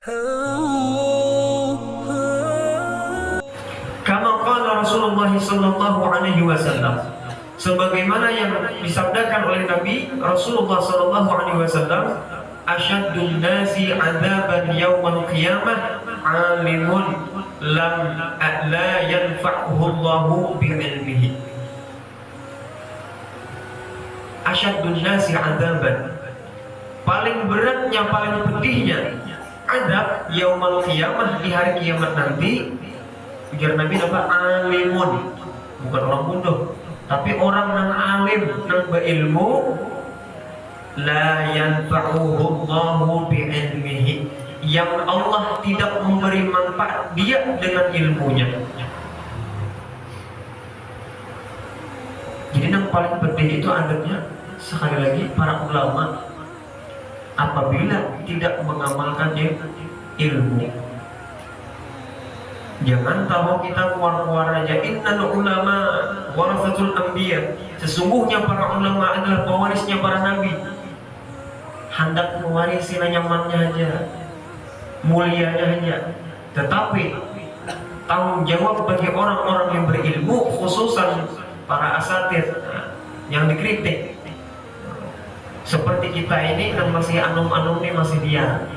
Kama qala Rasulullah sallallahu alaihi wasallam, sebagaimana yang disabdakan oleh Nabi Rasulullah sallallahu alaihi wasallam, asyaddun nasi 'adzaban yaumal qiyamah 'alimun la yanfa'uhu Allahu bi'ilmihi. Asyaddun nasi 'adzaban, paling beratnya, paling pedihnya azab yaumal qiyamah, di hari kiamat nanti. Ujar Nabi apa? Alimun, bukan orang bodoh, tapi orang yang alim, yang berilmu. La yanfa'uhu Allahu bi'ilmihi, yang Allah tidak memberi manfaat dia dengan ilmunya. Jadi yang paling penting itu adanya, sekali lagi, para ulama apabila tidak mengamalkan ilmu. Jangan tahu kita keluar-keluar aja. Innal ulama warasatul anbiya, sesungguhnya para ulama adalah pewarisnya para nabi. Hendak mewarisi nyamannya aja, mulianya aja. Tetapi tanggung jawab bagi orang-orang yang berilmu, khususan para asatidz yang dikritik. Seperti kita ini yang masih anum-anum ini, masih dia.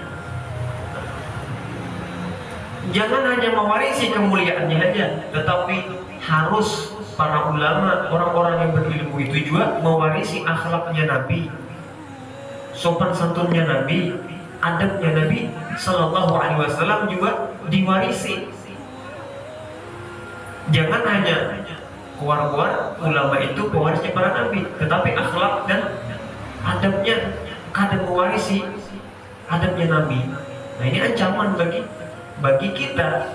Jangan hanya mewarisi kemuliaannya aja, tetapi harus para ulama, orang-orang yang berilmu itu juga mewarisi akhlaknya Nabi, sopan santunnya Nabi, adabnya Nabi Sallallahu Alaihi Wasallam juga diwarisi. Jangan hanya keluar-keluar ulama itu pewarisnya para Nabi, tetapi akhlak dan adabnya kadang mewarisi adabnya Nabi. Nah, ini ancaman bagi kita,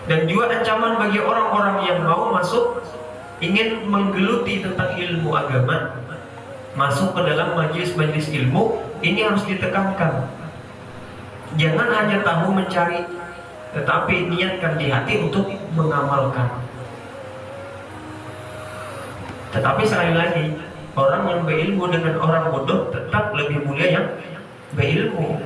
dan juga ancaman bagi orang-orang yang mau masuk, ingin menggeluti tentang ilmu agama, masuk ke dalam majelis-majelis ilmu. Ini harus ditekankan. Jangan hanya tahu mencari, tetapi niatkan di hati untuk mengamalkan. Tetapi sekali lagi, orang yang berilmu dengan orang bodoh tetap lebih mulia yang berilmu.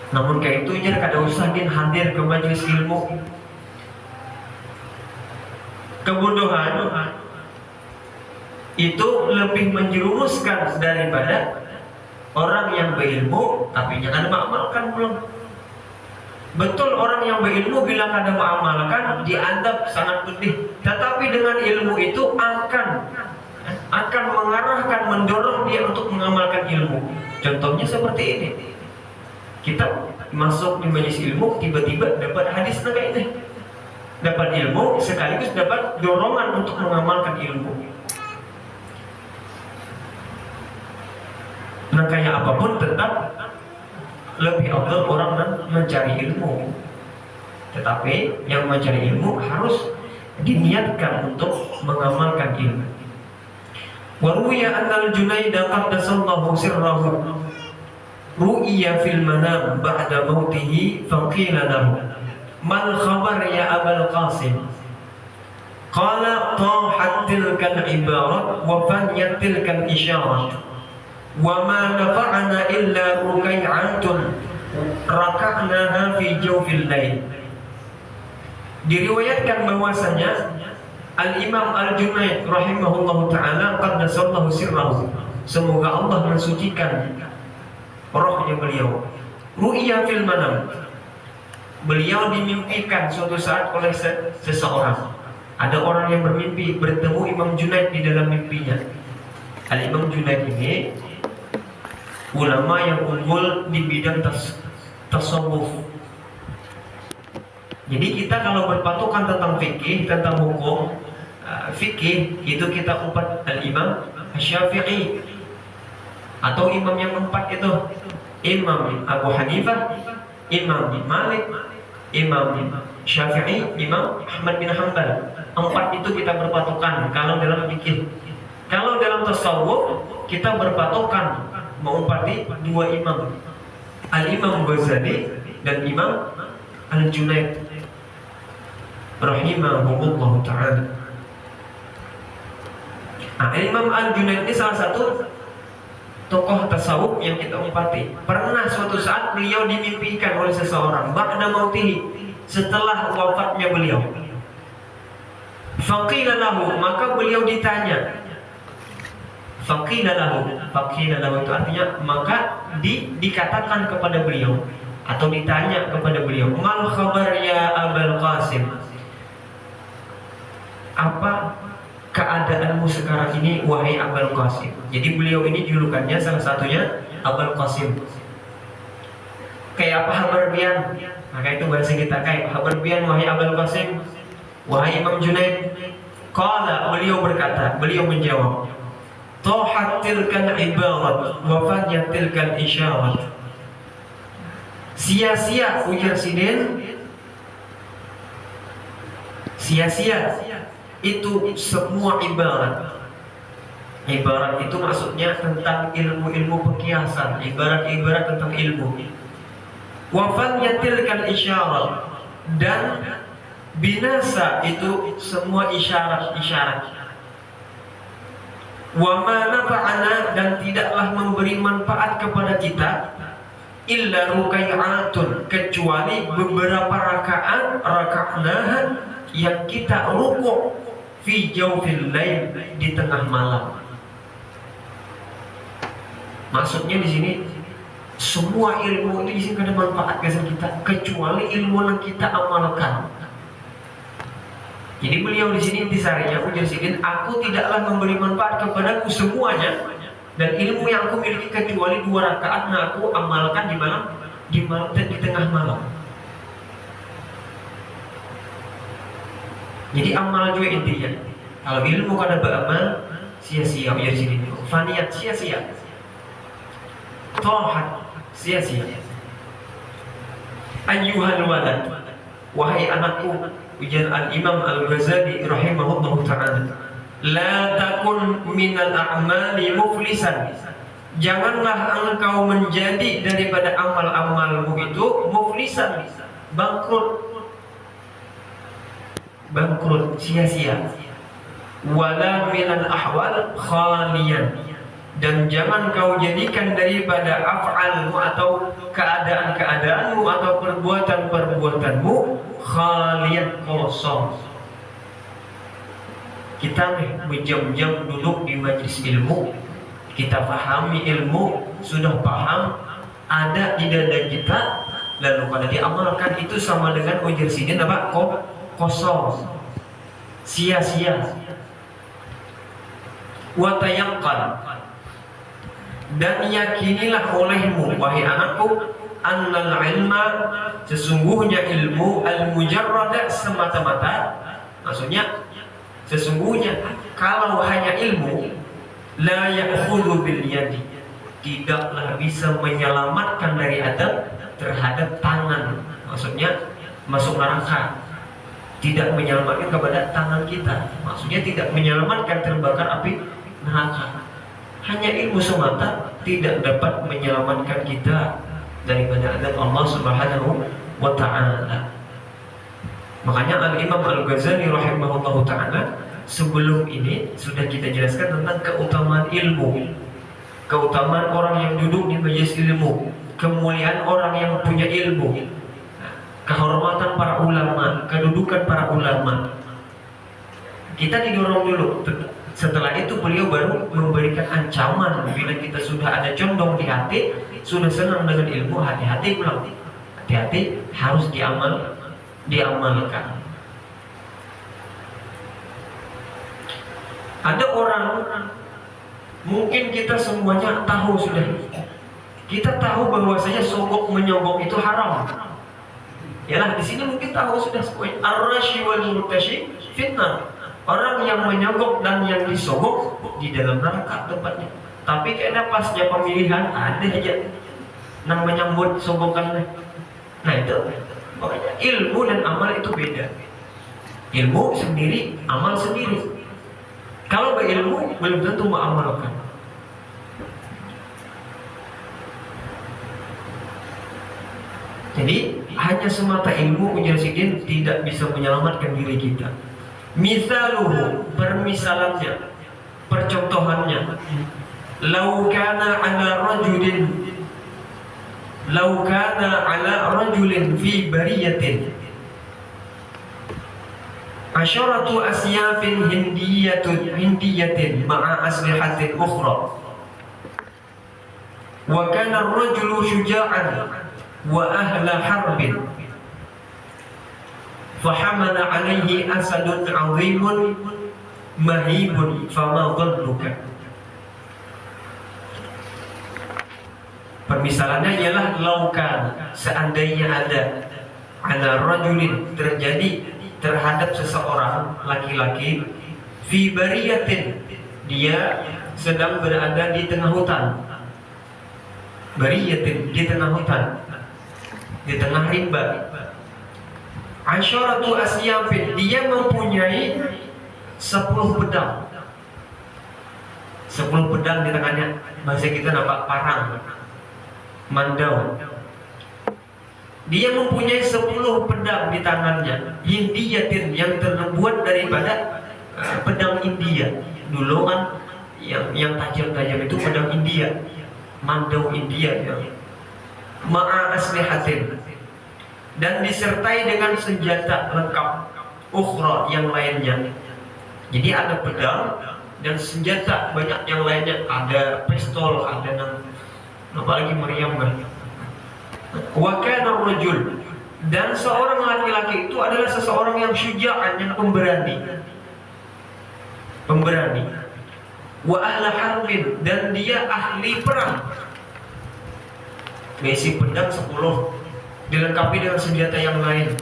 Namun kayak itu aja kada usah din hadir ke majelis ilmu. Kebodohan itu lebih menjerumuskan daripada orang yang berilmu tapi jangan mengamalkan belum. Betul, orang yang berilmu bilang ada mengamalkan dianggap sangat pedih, tetapi dengan ilmu itu akan mengarahkan, mendorong dia untuk mengamalkan ilmu. Contohnya seperti ini. Kita masuk di majelis ilmu, tiba-tiba dapat hadis kayak ini, dapat ilmu sekaligus dapat dorongan untuk mengamalkan ilmu. Nah, kayak apapun tetap lebih afdal orang yang mencari ilmu. Tetapi yang mencari ilmu harus diniatkan untuk mengamalkan ilmu. Wa ruwiya anna al-Junayd qaddasallahu sirrahu ru'ya fil manam ba'da mautihi faqila lahu mal khabar ya Abul Qasim, qala tahat tilkal ibarat wa faniyat tilkal isyarat wa ma nafa'ana illa rukai'atun raka'naha fi jawfil lail. Diriwayatkan bahwasanya Al-Imam Al-Junayd rahimahullahu ta'ala qaddasallahu sirrahu, semoga Allah mensucikan rohnya beliau, ru'ya fil manam, beliau dimimpikan suatu saat oleh seseorang. Ada orang yang bermimpi bertemu Imam Junayd di dalam mimpinya. Al-Imam Junayd ini ulama yang unggul di bidang tasawuf. Jadi kita kalau berpatokan tentang fikih, tentang hukum fikih, itu kita upat Al-Imam Asy-Syafi'i, atau imam yang empat itu, Imam Abu Hanifah, Imam Malik, Imam Syafi'i, Imam Ahmad bin Hanbal. Empat itu kita berpatokan kalau dalam fikih. Kalau dalam tasawuf kita berpatokan mengumpati dua imam, Al-Imam Ghazali dan Imam Al-Junayd rahimahullah ta'ala. Nah, Imam Al-Junayd ini salah satu tokoh tasawuf yang kita umpati. Pernah suatu saat beliau dimimpikan oleh seseorang ba'da mautihi, setelah wafatnya beliau. Faqila lahu, maka beliau ditanya. Faqila lahu itu artinya maka dikatakan kepada beliau atau ditanya kepada beliau, mal khabar ya Abul Qasim, apa keadaanmu sekarang ini wahai Abul Qasim. Jadi beliau ini julukannya salah satunya Abul Qasim. Kayak apa kabar bian? Maka itu bahasa kita, kayak kabar bian wahai Abul Qasim, wahai Imam Junaid. Qala, beliau berkata, beliau menjawab, tahat tilkal ibarat wa fanyat tilkal isyarat. Sia-sia, ujar Sidin, sia-sia itu semua ibarat. Ibarat itu maksudnya tentang ilmu-ilmu perkiasan, ibarat-ibarat tentang ilmu. Wa fanyat tilkal isyarat, dan binasa itu semua isyarat-isyarat. Wa ma nafa'ana, dan tidaklah memberi manfaat kepada kita illa rukai'atun, kecuali beberapa rakaat raka'naha yang kita rukuk fi jawfil lail, di tengah malam. Maksudnya di sini semua ilmu itu di sini ada manfaat kepada kita kecuali ilmu yang kita amalkan. Jadi beliau di sini intisarinya, ujar Sidin, aku tidaklah memberi manfaat kepadaku semuanya, dan ilmu yang aku miliki kecuali 2 rakaat, nah aku amalkan di malam, di tengah malam. Jadi amal juga intinya. Kalau ilmu kada beramal, sia-sia, ujar Sidin. Faniyat, sia-sia. Tohat, sia-sia. Ayyuhal walad, wahai anakku, ujar Al-Imam Al-Ghazali rahimahullahu ta'ala, la takun minal a'mali muflisan, janganlah engkau menjadi daripada amal-amalmu itu muflisan, bangkrut, sia-sia. Wala minal ahwal khalian, dan jangan kau jadikan daripada af'almu atau keadaan-keadaanmu atau perbuatan-perbuatanmu khalian, kosong. Kita berjam-jam duduk di majlis ilmu, kita pahami ilmu, sudah paham, ada di dada kita, lalu pada diamalkan, itu sama dengan ujar Sidin apa? Kosong, sia-sia. Wa tayaqqan, dan yakinilah olehmu wahai anakku, annal ilma, sesungguhnya ilmu, al-mujarrada, semata-mata, maksudnya sesungguhnya kalau hanya ilmu, la ya'khudhu bil yadi, tidaklah bisa menyelamatkan dari adab terhadap tangan, maksudnya masuk neraka, tidak menyelamatkan kepada tangan kita, maksudnya tidak menyelamatkan terbakar api neraka. Hanya ilmu semata tidak dapat menyelamatkan kita daripada adab Allah Subhanahu wa ta'ala. Makanya Al-Imam Al-Ghazali rahimahullahu ta'ala sebelum ini sudah kita jelaskan tentang keutamaan ilmu, keutamaan orang yang duduk di majelis ilmu, kemuliaan orang yang punya ilmu, kehormatan para ulama, kedudukan para ulama. Kita didorong dulu. Setelah itu beliau baru memberikan ancaman, bila kita sudah ada condong di hati, sudah senang dengan ilmu, hati-hati pulang, hati-hati, harus diamalkan. Ada orang, mungkin kita semuanya tahu sudah, kita tahu bahwasanya sogok menyogok itu haram. Yalah, di sini mungkin tahu sudah semuanya. Ar-rashi wal murtashi fitnah. Orang yang menyogok dan yang disogok di dalam neraka tempatnya. Tapi kayaknya pasnya pemilihan ada aja nang menyambut sogokannya. Nah itu, makanya ilmu dan amal itu beda. Ilmu sendiri, amal sendiri. Kalau berilmu belum tentu mengamalkan. Jadi hanya semata ilmu, ujar Sidin, tidak bisa menyelamatkan diri kita. Misaluhu, permisalannya, percontohannya, "Lau kana ala rajulin fi bariyatin asyaratu asyafin hindiyatin ma'a aslihatin ukhra wa kana ar-rajulu syuja'an wa ahla harbin fahamala alaihi asadun 'azimun mahibun fama dhannuka." Permisalannya ialah laukan, seandainya ada ala rajulin, terjadi terhadap seseorang laki-laki, fi bariyatin, dia sedang berada di tengah hutan. Bariyatin, di tengah hutan, di tengah rimba. Asyaratu asyafin, dia mempunyai 10 pedang. 10 pedang di tangannya. Bahasa kita nampak parang, mandau. Dia mempunyai 10 pedang di tangannya, hindiyatin, yang terbuat daripada pedang India. Dulu kan yang tajam-tajam itu pedang India, mandau India ya. Ma'a aslihatin, dan disertai dengan senjata lengkap, ukhra, yang lainnya. Jadi ada pedang dan senjata banyak yang lainnya, ada pistol, ada apalagi meriam kan. Wa kana rajul, dan seorang laki-laki itu adalah seseorang yang syuja'an, yang pemberani. Wa ahla harbin, dan dia ahli perang. Besi pedang 10, dilengkapi dengan senjata yang lain,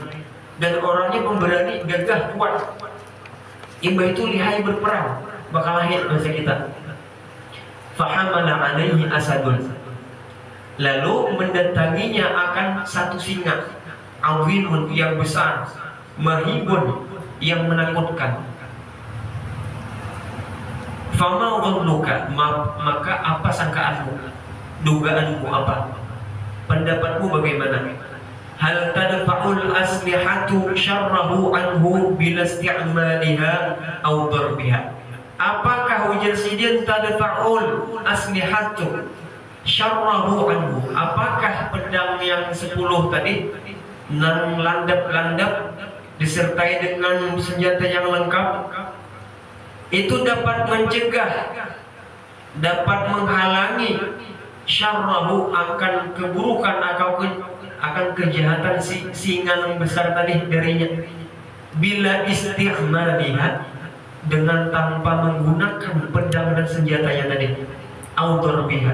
dan orangnya pemberani, gagah, kuat. Imba itu lihai berperang, bakal lahir bahasa kita. Fahamala alaihi asadun, lalu mendatanginya akan satu singa, awimun, yang besar, mahibun, yang menakutkan. Fama dhannuka, maka apa sangkaanmu, dugaanmu apa, pendapatmu bagaimana? Hal tadfa'ul aslihatu syarrahu anhu bila isti'maliha aw darbiha. Apakah ujar sidin tadfa'ul aslihatu syarrahu anhu, apakah pedang yang 10 tadi nan landap-landap disertai dengan senjata yang lengkap itu dapat mencegah, dapat menghalangi syarrahu, akan keburukan atau akan kejahatan singa yang besar tadi darinya, bila isti'maliha, dengan tanpa menggunakan pedang dan senjatanya tadi, au darbiha,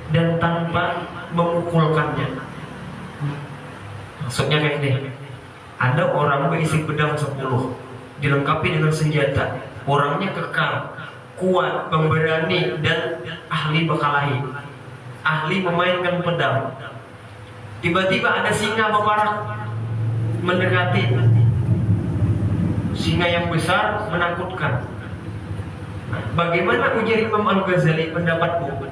dan tanpa memukulkannya. Maksudnya kayak ini, ada orang berisi pedang 10, dilengkapi dengan senjata, orangnya kekal, kuat, pemberani, dan ahli berkelahi, ahli memainkan pedang. Tiba-tiba ada singa berparak mendekati, singa yang besar menakutkan. Bagaimana ujar Imam Al-Ghazali pendapatmu?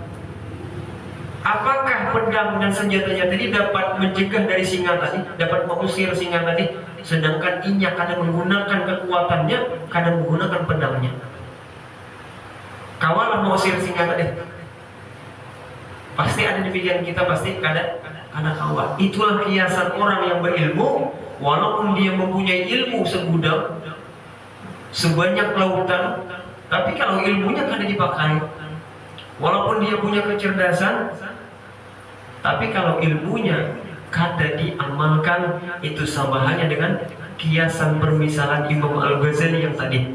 Apakah pedang dan senjatanya tadi dapat mencegah dari singa tadi, dapat mengusir singa tadi, sedangkan inya kadang menggunakan kekuatannya, kadang menggunakan pedangnya. Kawalah mengusir singa tadi. Pasti ada di pikiran kita, pasti ada kawal. Itulah kiasan orang yang berilmu, walaupun dia mempunyai ilmu segudang, sebanyak lautan, tapi kalau ilmunya kada dipakai, walaupun dia punya kecerdasan, tapi kalau ilmunya kada diamalkan, itu sama halnya dengan kiasan permisalan Imam Al-Ghazali yang tadi.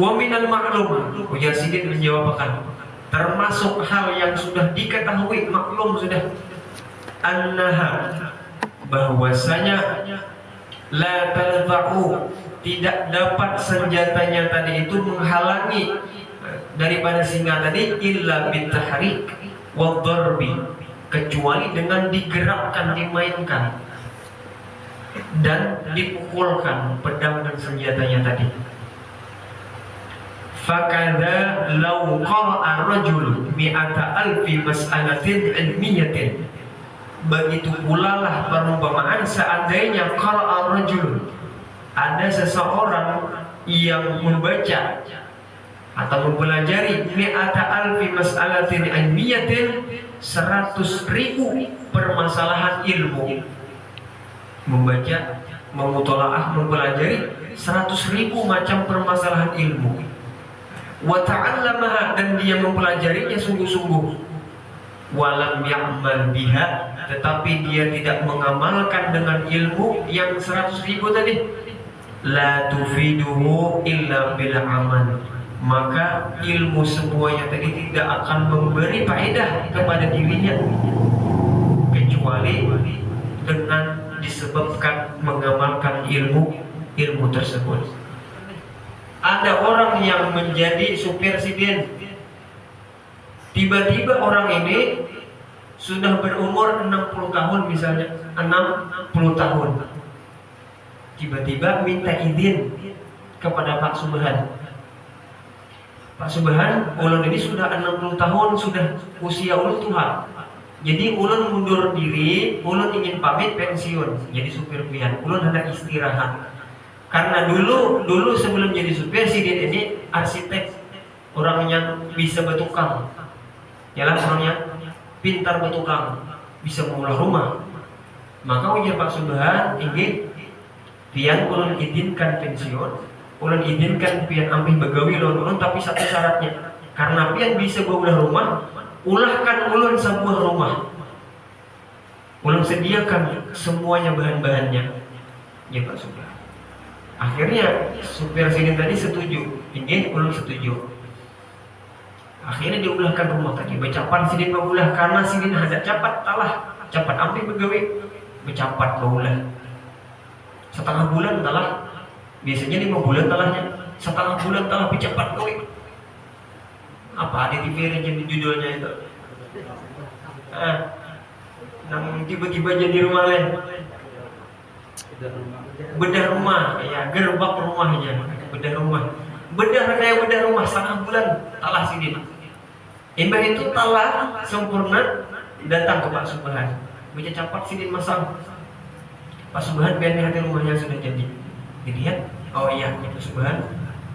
Wa minal ma'lum, ujar Sidin menjawabkan, termasuk hal yang sudah diketahui, maklum sudah, annaha, bahwasanya la tadfa'u, tidak dapat senjatanya tadi itu menghalangi daripada singa tadi, illa bitahrik wa dharbi, kecuali dengan digerakkan, dimainkan dan dipukulkan pedang dan senjatanya tadi. Fakada law qara'a rajul mi'ata alfi mas'alatin ilmiyatin, begitu pula lah perumpamaan seandainya qara'a rajul, ada seseorang yang membaca atau mempelajari mi'ata alfi mas'alatin ilmiyatin, 100.000 permasalahan ilmu, membaca, memutolaah, mempelajari 100.000 macam permasalahan ilmu. Wa ta'allamaha, dan dia mempelajarinya sungguh-sungguh. Walam ya'mal biha, tetapi dia tidak mengamalkan dengan ilmu yang 100.000 tadi. La tufiduhu illa bil amal, maka ilmu semuanya tadi tidak akan memberi faedah kepada dirinya kecuali dengan disebabkan mengamalkan ilmu tersebut. Ada orang yang menjadi supir sidin, tiba-tiba orang ini sudah berumur 60 tahun misalnya, 60 tahun, tiba-tiba minta izin kepada Pak Subhan. Pak Subhan, ulun ini sudah 60 tahun, sudah usia ulun tua. Jadi ulun mundur diri, ulun ingin pamit pensiun jadi supir pian. Ulun hendak istirahat. Karena dulu sebelum jadi supir sidin ini arsitek, orang yang bisa bertukang. Yalah, orang yang pintar bertukang, bisa mengolah rumah. Maka ujar Pak Subhan, ingin pian ulun izinkan pensiun, ulun izinkan pian ambil begawi ulun, tapi satu syaratnya, karena pian bisa mengolah rumah, ulahkan ulun sebuah rumah, ulun sediakan semuanya bahan-bahannya. Ya Pak Subhan. Akhirnya supir sidin tadi setuju, ingin ulun setuju. Akhirnya diulahkan rumah tadi. Becapan sidin mengulah, karena sidin ada capat talah, capat ambil begawi, becapat mengulah. Setengah bulan talah, biasanya 5 bulan talahnya, setengah bulan talah becapat gawi. Apa ada TV yang judulnya itu? Nang tiba-tiba jadi rumah lain. Bedah rumah, ya gerbak rumahnya, bedah rumah. Bedah kayak bedah rumah setengah bulan talah sidin. Imbah itu talah sempurna, datang ke Pak Subhan. Baca capat sidin masang. Pak Subhan biar hati rumahnya sudah jadi. Dilihat, oh iya Pak Subhan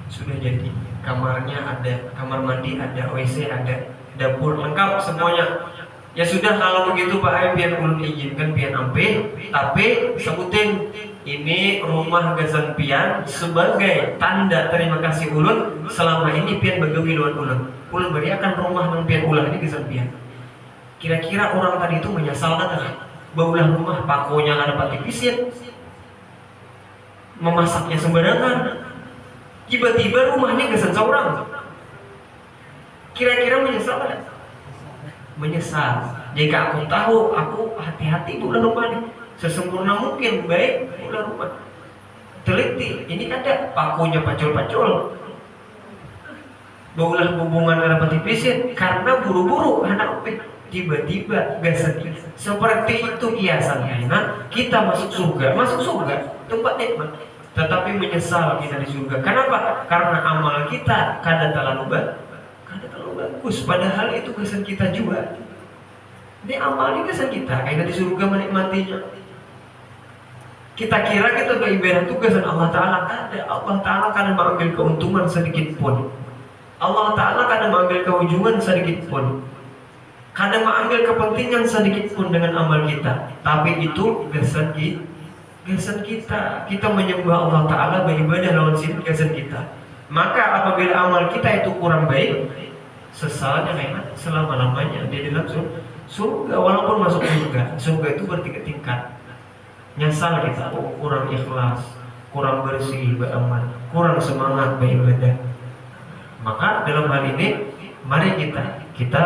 sudah jadi. Kamarnya ada, kamar mandi ada, WC ada, dapur lengkap semuanya. Ya sudah, kalau begitu Pak Aim biar ulun izinkan pian ampe, tapi sebutin ini rumah gazan pian sebagai tanda terima kasih ulun selama ini pian begawi lawan ulun. Ulun beriakan rumah nang pian ulah ini gazan pian. Kira-kira orang tadi itu menyesal kan? Baulah rumah pakonya ada pati pisit, memasaknya sembarangan, tiba-tiba rumahnya gazan seorang. Kira-kira menyesal kan? Menyesal. Jika aku tahu, aku hati-hati bulan rumah nih, sesempurna mungkin baik bulan rumah. Teliti, ini ada pakunya pacul-pacul, baulah hubungan rapati pisit karena buru-buru anak tiba-tiba gasan. Seperti itu kiasannya. Nah, kita masuk surga tempat nikmat, tetapi menyesal kita di surga. Kenapa? Karena amal kita kadang terlalu bagus, padahal itu kesan kita juga. Ini amal ini kesan kita, kayak di surga menikmatinya. Kita kira kita beribadah itu kesan Allah Ta'ala. Ada, Allah Ta'ala kadang mengambil keuntungan sedikit pun. Allah Ta'ala kadang mengambil keujungan sedikit pun. Kadang mengambil kepentingan sedikit pun dengan amal kita. Tapi itu kesan kita. Kita menyembah Allah Ta'ala, beribadah lawan sini kesan kita. Maka apabila amal kita itu kurang baik, sesalnya memang selama-lamanya dia dalam surga. Walaupun masuk surga itu bertingkat-tingkat. Nyesal kita, kurang ikhlas, kurang bersih beramal, kurang semangat beribadah. Maka dalam hal ini mari kita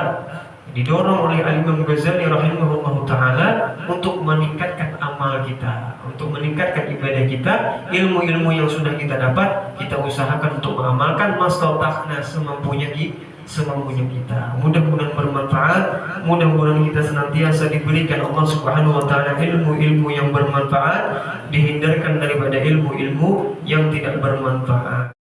didorong oleh Al-Imam Ghazali rahimahullah ta'ala untuk meningkatkan amal kita, untuk meningkatkan ibadah kita. Ilmu-ilmu yang sudah kita dapat, kita usahakan untuk mengamalkan mastata'na semampunya kita. Mudah-mudahan bermanfaat, mudah-mudahan kita senantiasa diberikan Allah Subhanahu wa taala ilmu-ilmu yang bermanfaat, dihindarkan daripada ilmu-ilmu yang tidak bermanfaat.